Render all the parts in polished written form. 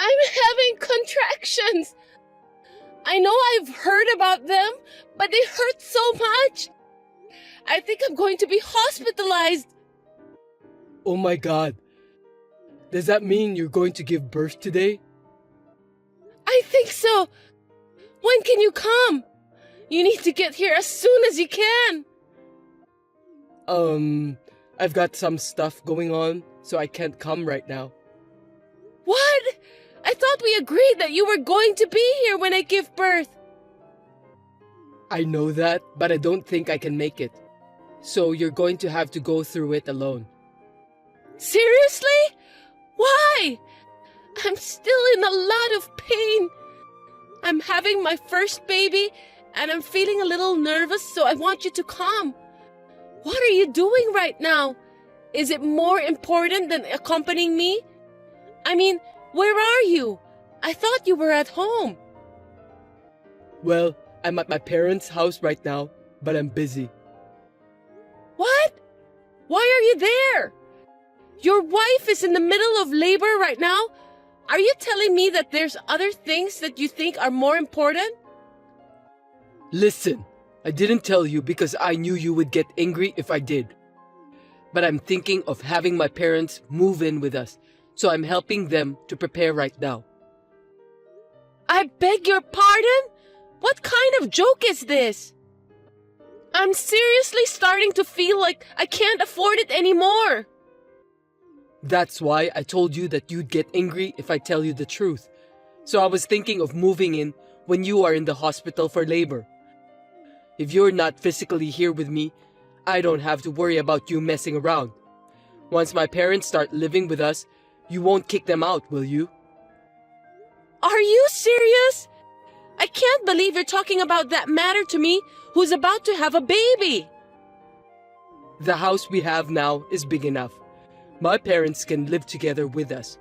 I'm having contractions. I know I've heard about them, but they hurt so much. I think I'm going to be hospitalized. Oh my God. Does that mean you're going to give birth today? I think so. When can you come? You need to get here as soon as you can. I've got some stuff going on, so I can't come right now. What? I thought we agreed that you were going to be here when I give birth. I know that, but I don't think I can make it. So you're going to have to go through it alone. Seriously? Why? I'm still in a lot of pain. I'm having my first baby, and I'm feeling a little nervous, so I want you to come. What are you doing right now? Is it more important than accompanying me? I mean, where are you? I thought you were at home. Well, I'm at my parents' house right now, but I'm busy. What? Why are you there? Your wife is in the middle of labor right now. Are you telling me that there's other things that you think are more important? Listen, I didn't tell you because I knew you would get angry if I did. But I'm thinking of having my parents move in with us, so I'm helping them to prepare right now. I beg your pardon? What kind of joke is this? I'm seriously starting to feel like I can't afford it anymore. That's why I told you that you'd get angry if I tell you the truth. So I was thinking of moving in when you are in the hospital for labor. If you're not physically here with me, I don't have to worry about you messing around. Once my parents start living with us, you won't kick them out, will you? Are you serious? I can't believe you're talking about that matter to me who's about to have a baby. The house we have now is big enough. My parents can live together with us.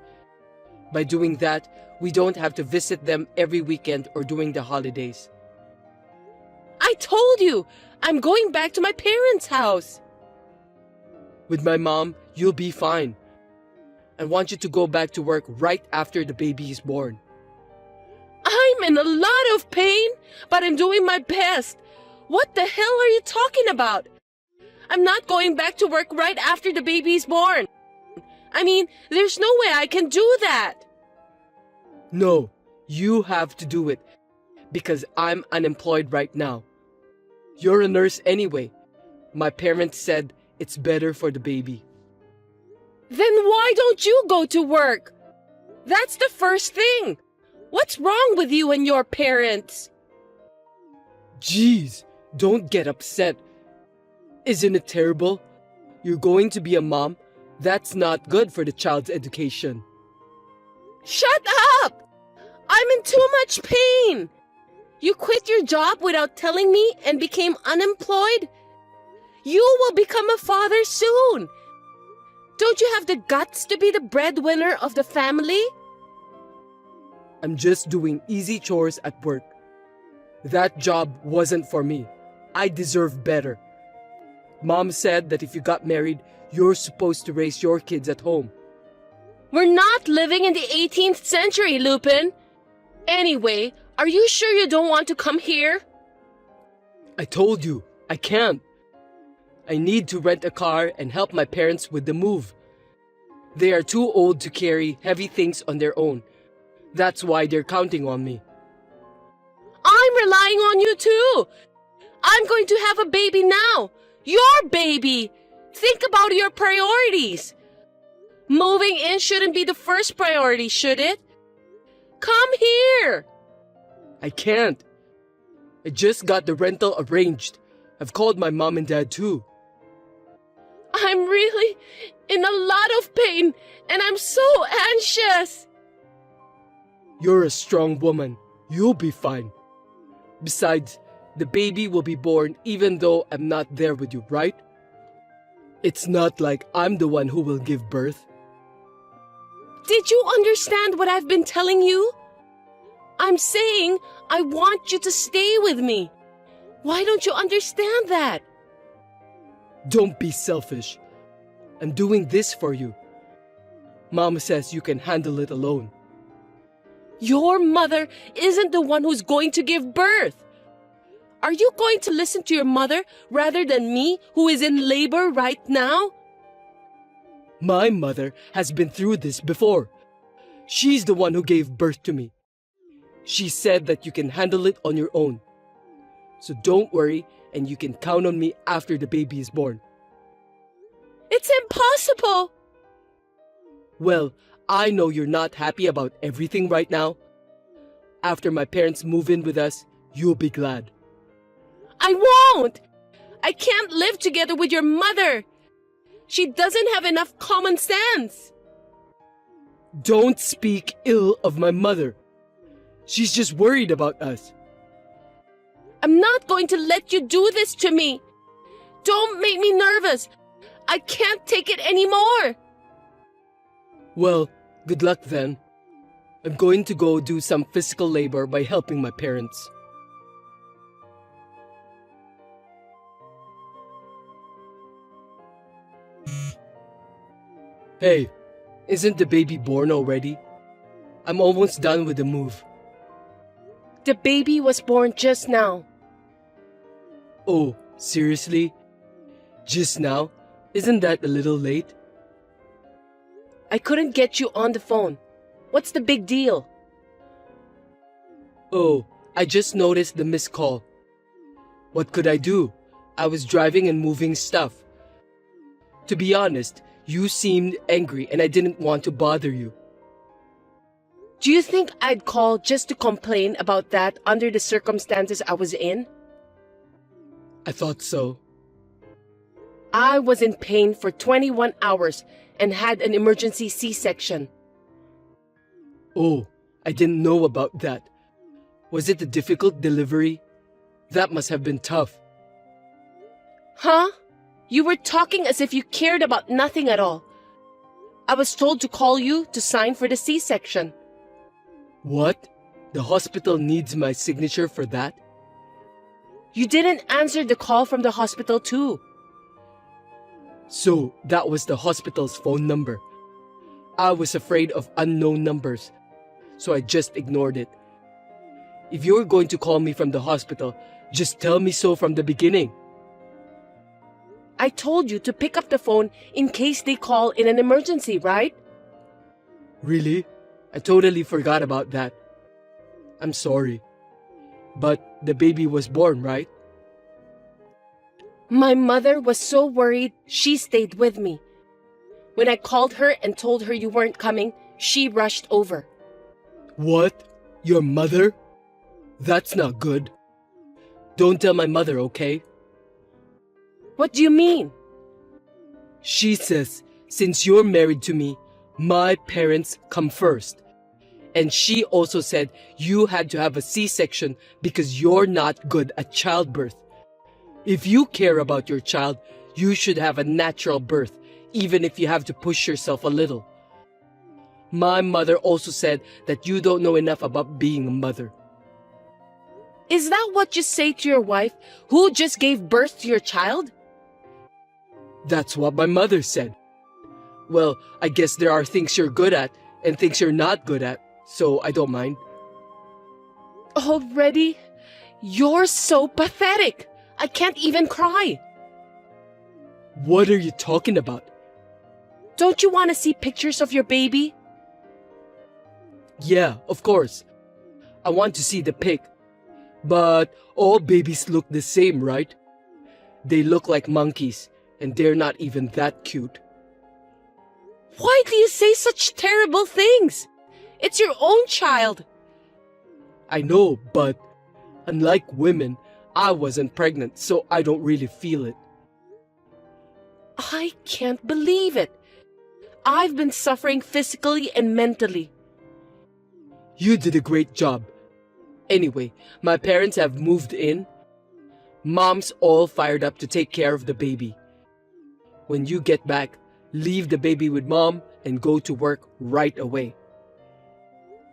By doing that, we don't have to visit them every weekend or during the holidays. I told you, I'm going back to my parents' house. With my mom, you'll be fine. I want you to go back to work right after the baby is born. I'm in a lot of pain, but I'm doing my best. What the hell are you talking about? I'm not going back to work right after the baby is born. I mean, there's no way I can do that. No, you have to do it because I'm unemployed right now. You're a nurse anyway. My parents said it's better for the baby. Then why don't you go to work? That's the first thing. What's wrong with you and your parents? Jeez, don't get upset. Isn't it terrible? You're going to be a mom. That's not good for the child's education. Shut up! I'm in too much pain. You quit your job without telling me and became unemployed? You will become a father soon. Don't you have the guts to be the breadwinner of the family? I'm just doing easy chores at work. That job wasn't for me. I deserve better. Mom said that if you got married, you're supposed to raise your kids at home. We're not living in the 18th century, Lupin. Anyway, are you sure you don't want to come here? I told you, I can't. I need to rent a car and help my parents with the move. They are too old to carry heavy things on their own. That's why they're counting on me. I'm relying on you too. I'm going to have a baby now. Your baby. Think about your priorities. Moving in shouldn't be the first priority, should it? Come here. I can't. I just got the rental arranged. I've called my mom and dad too. I'm really in a lot of pain and I'm so anxious. You're a strong woman. You'll be fine. Besides, the baby will be born even though I'm not there with you, right? It's not like I'm the one who will give birth. Did you understand what I've been telling you? I'm saying I want you to stay with me. Why don't you understand that? Don't be selfish. I'm doing this for you. Mom says you can handle it alone. Your mother isn't the one who's going to give birth. Are you going to listen to your mother rather than me, who is in labor right now? My mother has been through this before. She's the one who gave birth to me. She said that you can handle it on your own. So don't worry, and you can count on me after the baby is born. It's impossible! Well, I know you're not happy about everything right now. After my parents move in with us, you'll be glad. I won't! I can't live together with your mother! She doesn't have enough common sense! Don't speak ill of my mother. She's just worried about us. I'm not going to let you do this to me! Don't make me nervous! I can't take it anymore! Well, good luck then. I'm going to go do some physical labor by helping my parents. Hey, isn't the baby born already? I'm almost done with the move. The baby was born just now. Oh, seriously? Just now? Isn't that a little late? I couldn't get you on the phone. What's the big deal? Oh, I just noticed the missed call. What could I do? I was driving and moving stuff. To be honest, you seemed angry and I didn't want to bother you. Do you think I'd call just to complain about that under the circumstances I was in? I thought so. I was in pain for 21 hours and had an emergency C-section. Oh, I didn't know about that. Was it a difficult delivery? That must have been tough. Huh? You were talking as if you cared about nothing at all. I was told to call you to sign for the C-section. What? The hospital needs my signature for that? You didn't answer the call from the hospital too. So, that was the hospital's phone number. I was afraid of unknown numbers, so I just ignored it. If you're going to call me from the hospital, just tell me so from the beginning. I told you to pick up the phone in case they call in an emergency, right? Really? I totally forgot about that. I'm sorry. But the baby was born, right? My mother was so worried, she stayed with me. When I called her and told her you weren't coming, she rushed over. What? Your mother? That's not good. Don't tell my mother, okay? What do you mean? She says, since you're married to me, my parents come first. And she also said you had to have a C-section because you're not good at childbirth. If you care about your child, you should have a natural birth, even if you have to push yourself a little. My mother also said that you don't know enough about being a mother. Is that what you say to your wife, who just gave birth to your child? That's what my mother said. Well, I guess there are things you're good at and things you're not good at, so I don't mind. Already? You're so pathetic. I can't even cry. What are you talking about? Don't you want to see pictures of your baby? Yeah, of course. I want to see the pic. But all babies look the same, right? They look like monkeys, and they're not even that cute. Why do you say such terrible things? It's your own child. I know, but unlike women, I wasn't pregnant, so I don't really feel it. I can't believe it. I've been suffering physically and mentally. You did a great job. Anyway, my parents have moved in. Mom's all fired up to take care of the baby. When you get back, leave the baby with Mom and go to work right away.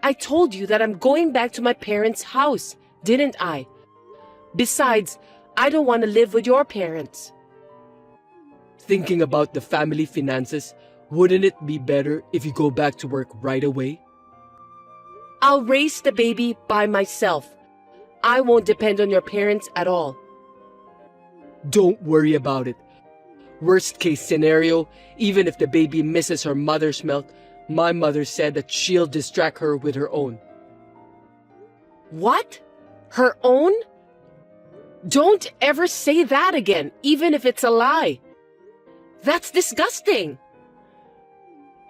I told you that I'm going back to my parents' house, didn't I? Besides, I don't want to live with your parents. Thinking about the family finances, wouldn't it be better if you go back to work right away? I'll raise the baby by myself. I won't depend on your parents at all. Don't worry about it. Worst case scenario, even if the baby misses her mother's milk, my mother said that she'll distract her with her own. What? Her own? Don't ever say that again, even if it's a lie. That's disgusting.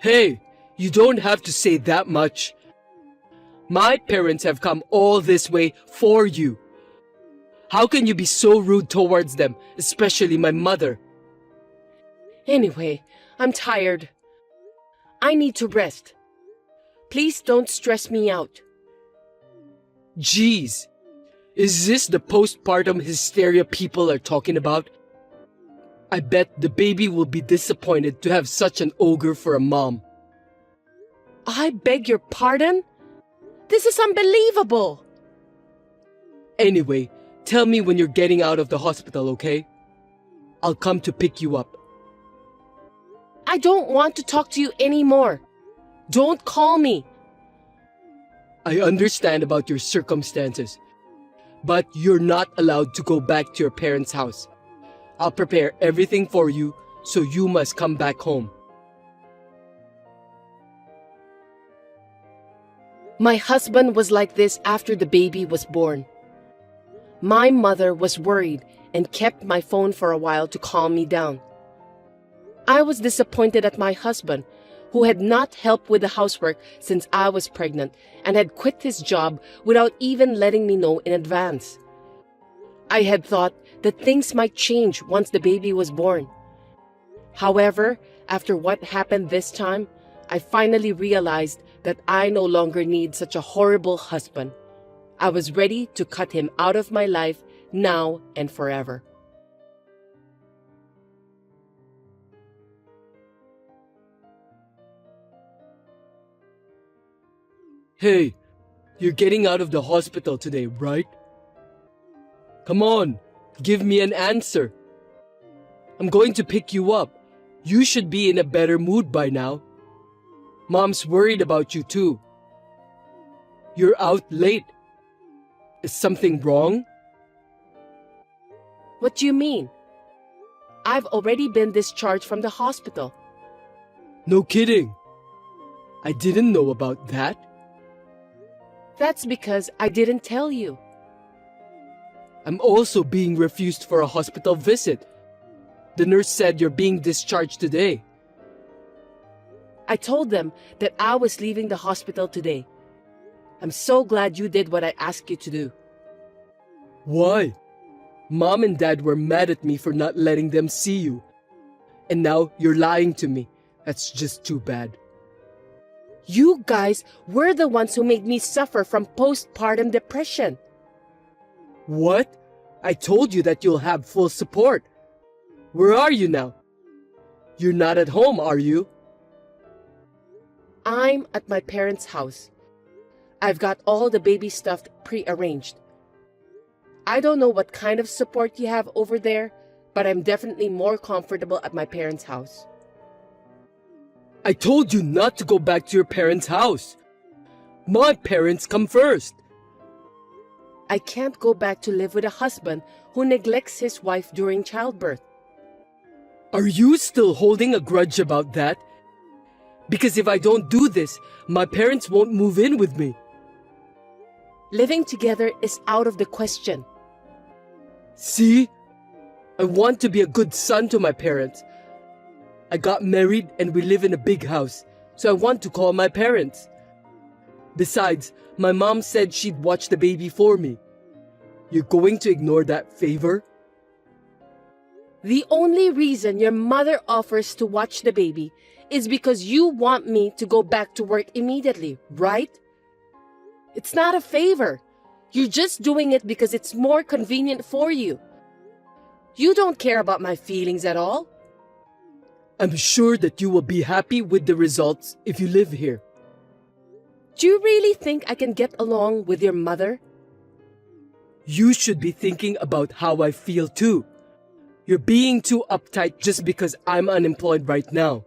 Hey, you don't have to say that much. My parents have come all this way for you. How can you be so rude towards them, especially my mother? Anyway, I'm tired. I need to rest. Please don't stress me out. Jeez, is this the postpartum hysteria people are talking about? I bet the baby will be disappointed to have such an ogre for a mom. I beg your pardon? This is unbelievable. Anyway, tell me when you're getting out of the hospital, okay? I'll come to pick you up. I don't want to talk to you anymore. Don't call me. I understand about your circumstances, but you're not allowed to go back to your parents' house. I'll prepare everything for you, so you must come back home. My husband was like this after the baby was born. My mother was worried and kept my phone for a while to calm me down. I was disappointed at my husband, who had not helped with the housework since I was pregnant and had quit his job without even letting me know in advance. I had thought that things might change once the baby was born. However, after what happened this time, I finally realized that I no longer need such a horrible husband. I was ready to cut him out of my life now and forever. Hey, you're getting out of the hospital today, right? Come on, give me an answer. I'm going to pick you up. You should be in a better mood by now. Mom's worried about you too. You're out late. Is something wrong? What do you mean? I've already been discharged from the hospital. No kidding. I didn't know about that. That's because I didn't tell you. I'm also being refused for a hospital visit. The nurse said you're being discharged today. I told them that I was leaving the hospital today. I'm so glad you did what I asked you to do. Why? Mom and Dad were mad at me for not letting them see you. And now you're lying to me. That's just too bad. You guys were the ones who made me suffer from postpartum depression. What? I told you that you'll have full support. Where are you now? You're not at home, are you? I'm at my parents' house. I've got all the baby stuff pre-arranged. I don't know what kind of support you have over there, but I'm definitely more comfortable at my parents' house. I told you not to go back to your parents' house. My parents come first. I can't go back to live with a husband who neglects his wife during childbirth. Are you still holding a grudge about that? Because if I don't do this, my parents won't move in with me. Living together is out of the question. See? I want to be a good son to my parents. I got married and we live in a big house, so I want to call my parents. Besides, my mom said she'd watch the baby for me. You're going to ignore that favor? The only reason your mother offers to watch the baby is because you want me to go back to work immediately, right? It's not a favor. You're just doing it because it's more convenient for you. You don't care about my feelings at all. I'm sure that you will be happy with the results if you live here. Do you really think I can get along with your mother? You should be thinking about how I feel too. You're being too uptight just because I'm unemployed right now.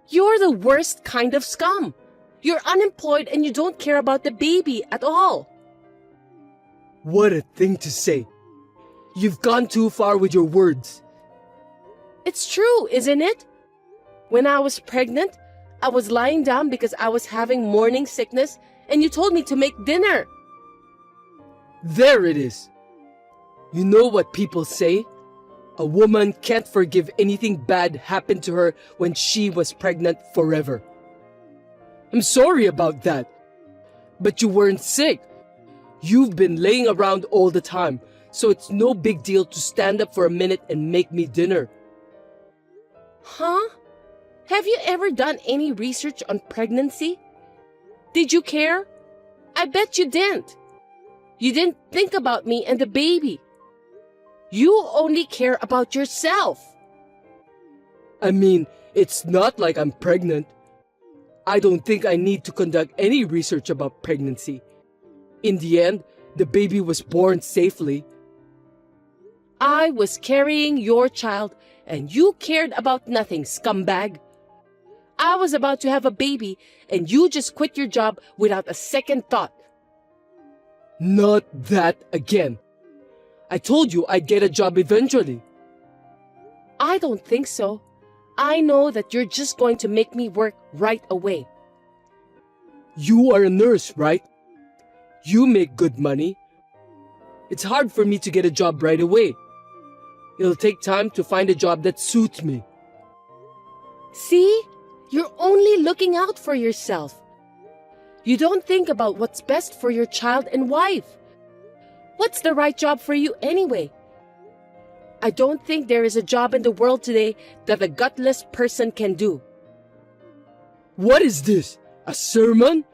You're the worst kind of scum. You're unemployed and you don't care about the baby at all. What a thing to say. You've gone too far with your words. It's true, isn't it? When I was pregnant, I was lying down because I was having morning sickness and you told me to make dinner. There it is. You know what people say? A woman can't forgive anything bad happened to her when she was pregnant forever. I'm sorry about that. But you weren't sick. You've been laying around all the time, so it's no big deal to stand up for a minute and make me dinner. Huh? Have you ever done any research on pregnancy? Did you care? I bet you didn't. You didn't think about me and the baby. You only care about yourself. I mean, it's not like I'm pregnant. I don't think I need to conduct any research about pregnancy. In the end, the baby was born safely. I was carrying your child and you cared about nothing, scumbag. I was about to have a baby and you just quit your job without a second thought. Not that again. I told you I'd get a job eventually. I don't think so. I know that you're just going to make me work right away. You are a nurse, right? You make good money. It's hard for me to get a job right away. It'll take time to find a job that suits me. See? You're only looking out for yourself. You don't think about what's best for your child and wife. What's the right job for you anyway? I don't think there is a job in the world today that a gutless person can do. What is this? A sermon?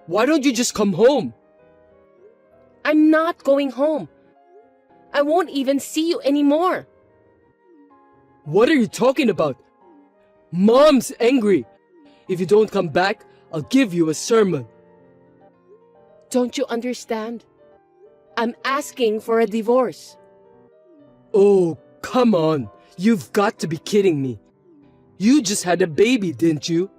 Why don't you just come home? I'm not going home. I won't even see you anymore. What are you talking about? Mom's angry. If you don't come back, I'll give you a sermon. Don't you understand? I'm asking for a divorce. Oh, come on. You've got to be kidding me. You just had a baby, didn't you?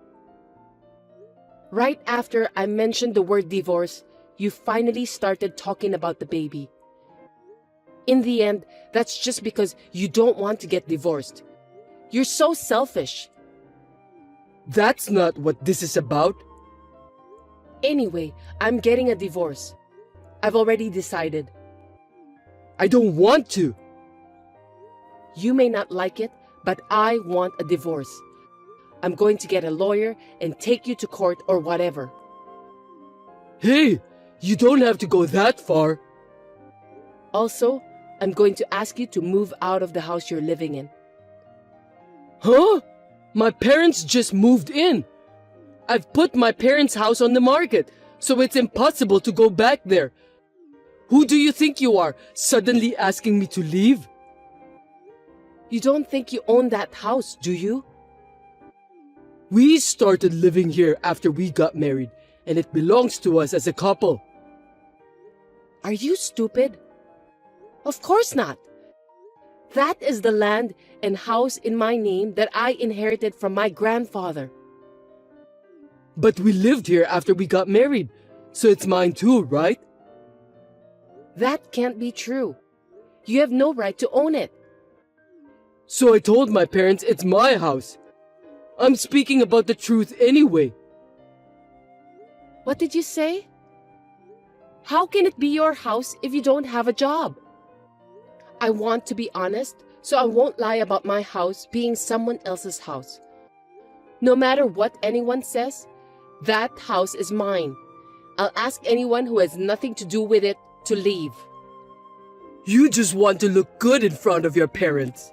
Right after I mentioned the word divorce, you finally started talking about the baby. In the end, that's just because you don't want to get divorced. You're so selfish. That's not what this is about. Anyway, I'm getting a divorce. I've already decided. I don't want to. You may not like it, but I want a divorce. I'm going to get a lawyer and take you to court or whatever. Hey, you don't have to go that far. Also, I'm going to ask you to move out of the house you're living in. Huh? My parents just moved in. I've put my parents' house on the market, so it's impossible to go back there. Who do you think you are, suddenly asking me to leave? You don't think you own that house, do you? We started living here after we got married, and it belongs to us as a couple. Are you stupid? Of course not. That is the land and house in my name that I inherited from my grandfather. But we lived here after we got married, so it's mine too, right? That can't be true. You have no right to own it. So I told my parents it's my house. I'm speaking about the truth anyway. What did you say? How can it be your house if you don't have a job? I want to be honest, so I won't lie about my house being someone else's house. No matter what anyone says, that house is mine. I'll ask anyone who has nothing to do with it to leave. You just want to look good in front of your parents.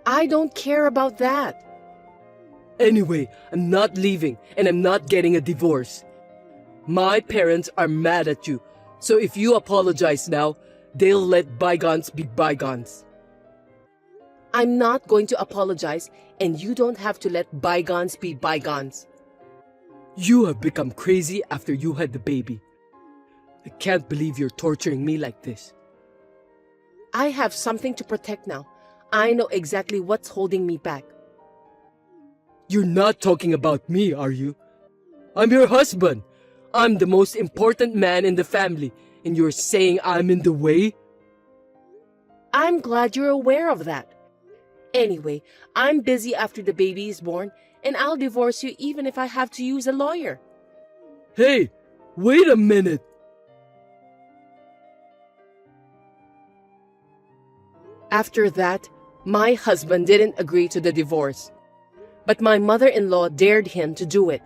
I don't care about that. Anyway, I'm not leaving and I'm not getting a divorce. My parents are mad at you, so if you apologize now, they'll let bygones be bygones. I'm not going to apologize, and you don't have to let bygones be bygones. You have become crazy after you had the baby. I can't believe you're torturing me like this. I have something to protect now. I know exactly what's holding me back. You're not talking about me, are you? I'm your husband. I'm the most important man in the family, and you're saying I'm in the way? I'm glad you're aware of that. Anyway, I'm busy after the baby is born, and I'll divorce you even if I have to use a lawyer. Hey, wait a minute. After that, my husband didn't agree to the divorce. But my mother-in-law dared him to do it.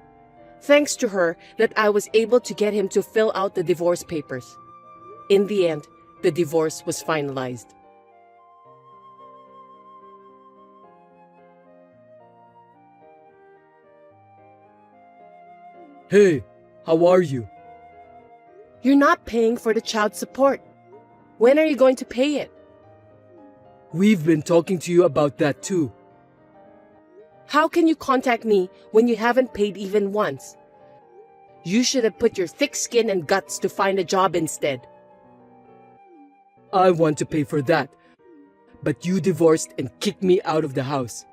Thanks to her that I was able to get him to fill out the divorce papers. In the end, the divorce was finalized. Hey, how are you? You're not paying for the child support. When are you going to pay it? We've been talking to you about that too. How can you contact me when you haven't paid even once? You should have put your thick skin and guts to find a job instead. I want to pay for that, but you divorced and kicked me out of the house.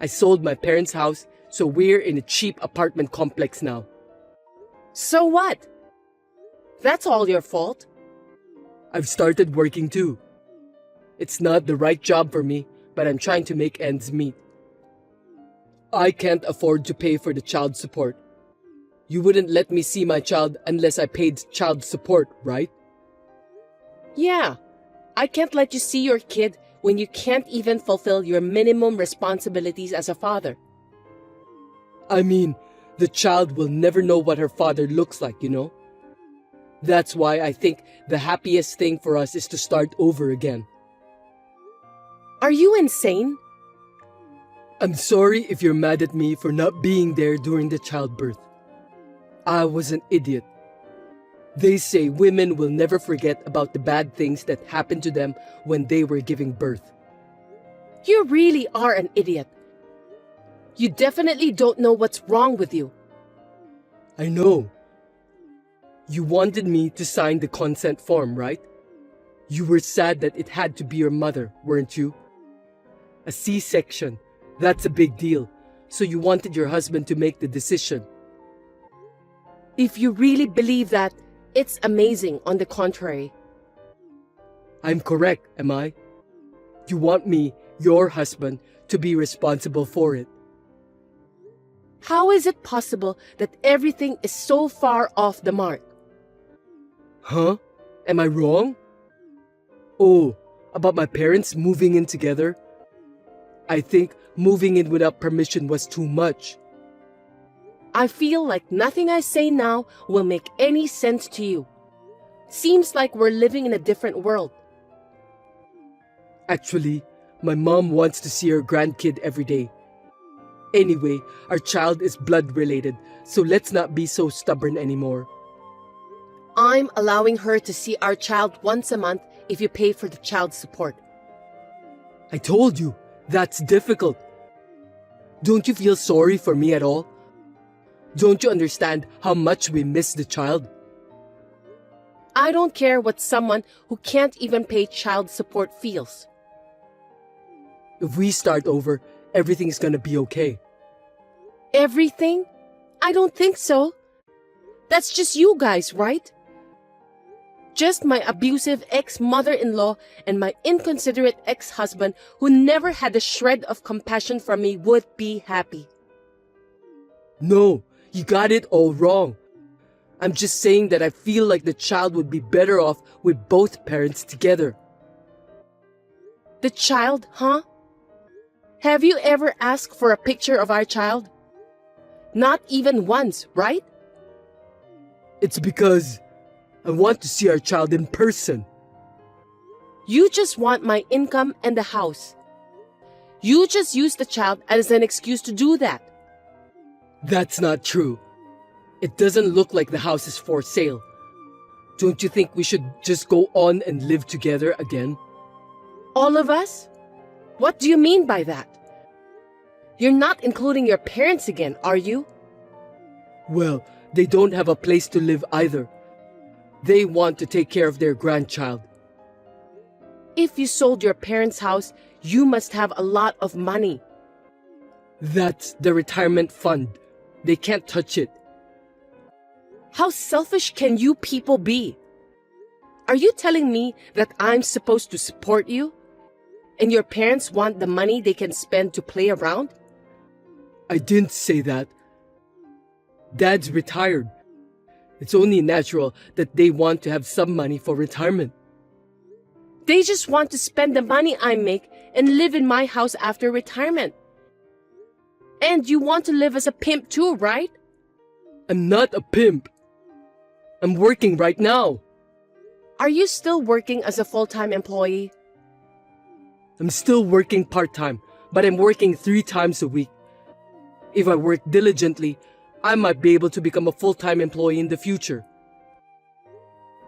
I sold my parents' house, so we're in a cheap apartment complex now. So what? That's all your fault. I've started working too. It's not the right job for me, but I'm trying to make ends meet. I can't afford to pay for the child support. You wouldn't let me see my child unless I paid child support, right? Yeah, I can't let you see your kid when you can't even fulfill your minimum responsibilities as a father. I mean, the child will never know what her father looks like, you know? That's why I think the happiest thing for us is to start over again. Are you insane? I'm sorry if you're mad at me for not being there during the childbirth. I was an idiot. They say women will never forget about the bad things that happened to them when they were giving birth. You really are an idiot. You definitely don't know what's wrong with you. I know. You wanted me to sign the consent form, right? You were sad that it had to be your mother, weren't you? A C-section, that's a big deal, so you wanted your husband to make the decision. If you really believe that, it's amazing on the contrary. I'm correct, am I? You want me, your husband, to be responsible for it. How is it possible that everything is so far off the mark? Huh? Am I wrong? Oh, about my parents moving in together? I think moving in without permission was too much. I feel like nothing I say now will make any sense to you. Seems like we're living in a different world. Actually, my mom wants to see her grandkid every day. Anyway, our child is blood related, so let's not be so stubborn anymore. I'm allowing her to see our child once a month if you pay for the child support. I told you, that's difficult. Don't you feel sorry for me at all? Don't you understand how much we miss the child? I don't care what someone who can't even pay child support feels. If we start over, everything's gonna be okay. Everything? I don't think so. That's just you guys, right? Just my abusive ex-mother-in-law and my inconsiderate ex-husband who never had a shred of compassion for me would be happy. No, you got it all wrong. I'm just saying that I feel like the child would be better off with both parents together. The child, huh? Have you ever asked for a picture of our child? Not even once, right? It's because I want to see our child in person. You just want my income and the house. You just use the child as an excuse to do that. That's not true. It doesn't look like the house is for sale. Don't you think we should just go on and live together again? All of us? What do you mean by that? You're not including your parents again, are you? Well, they don't have a place to live either. They want to take care of their grandchild. If you sold your parents' house, you must have a lot of money. That's the retirement fund. They can't touch it. How selfish can you people be? Are you telling me that I'm supposed to support you? And your parents want the money they can spend to play around? I didn't say that. Dad's retired. It's only natural that they want to have some money for retirement. They just want to spend the money I make and live in my house after retirement. And you want to live as a pimp too, right? I'm not a pimp. I'm working right now. Are you still working as a full-time employee? I'm still working part-time, but I'm working 3 times a week. If I work diligently, I might be able to become a full-time employee in the future.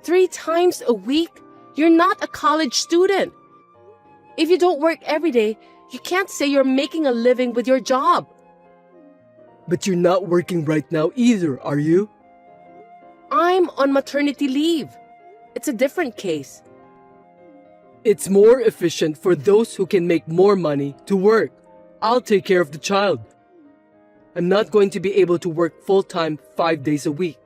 3 times a week? You're not a college student. If you don't work every day, you can't say you're making a living with your job. But you're not working right now either, are you? I'm on maternity leave. It's a different case. It's more efficient for those who can make more money to work. I'll take care of the child. I'm not going to be able to work full-time 5 days a week.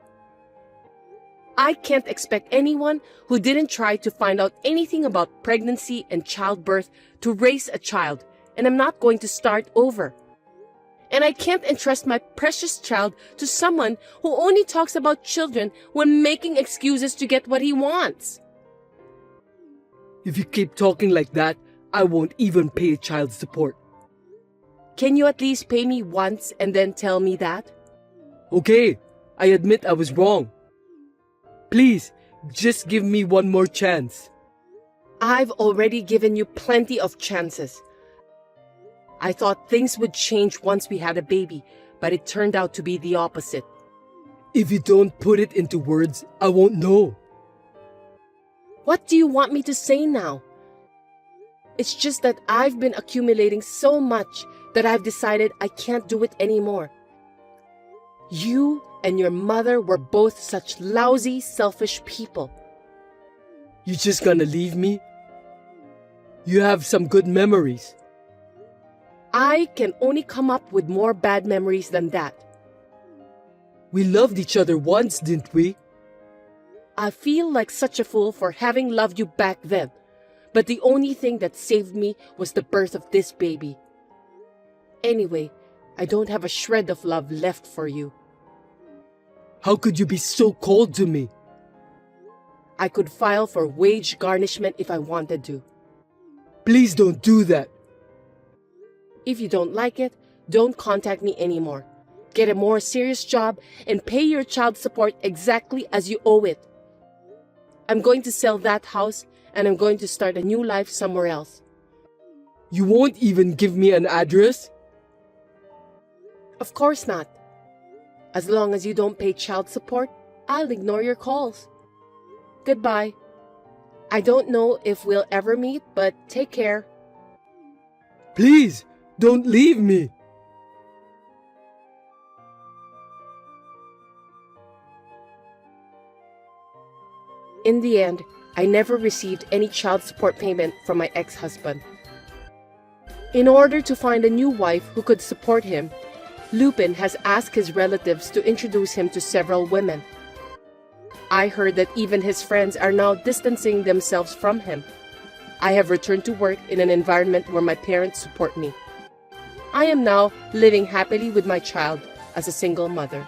I can't expect anyone who didn't try to find out anything about pregnancy and childbirth to raise a child, and I'm not going to start over. And I can't entrust my precious child to someone who only talks about children when making excuses to get what he wants. If you keep talking like that, I won't even pay child support. Can you at least pay me once and then tell me that? Okay, I admit I was wrong. Please, just give me one more chance. I've already given you plenty of chances. I thought things would change once we had a baby, but it turned out to be the opposite. If you don't put it into words, I won't know. What do you want me to say now? It's just that I've been accumulating so much that I've decided I can't do it anymore. You and your mother were both such lousy, selfish people. You just gonna leave me? You have some good memories. I can only come up with more bad memories than that. We loved each other once, didn't we? I feel like such a fool for having loved you back then, but the only thing that saved me was the birth of this baby. Anyway, I don't have a shred of love left for you. How could you be so cold to me? I could file for wage garnishment if I wanted to. Please don't do that. If you don't like it, don't contact me anymore. Get a more serious job and pay your child support exactly as you owe it. I'm going to sell that house and I'm going to start a new life somewhere else. You won't even give me an address? Of course not. As long as you don't pay child support, I'll ignore your calls. Goodbye. I don't know if we'll ever meet, but take care. Please, don't leave me. In the end, I never received any child support payment from my ex-husband. In order to find a new wife who could support him, Lupin has asked his relatives to introduce him to several women. I heard that even his friends are now distancing themselves from him. I have returned to work in an environment where my parents support me. I am now living happily with my child as a single mother.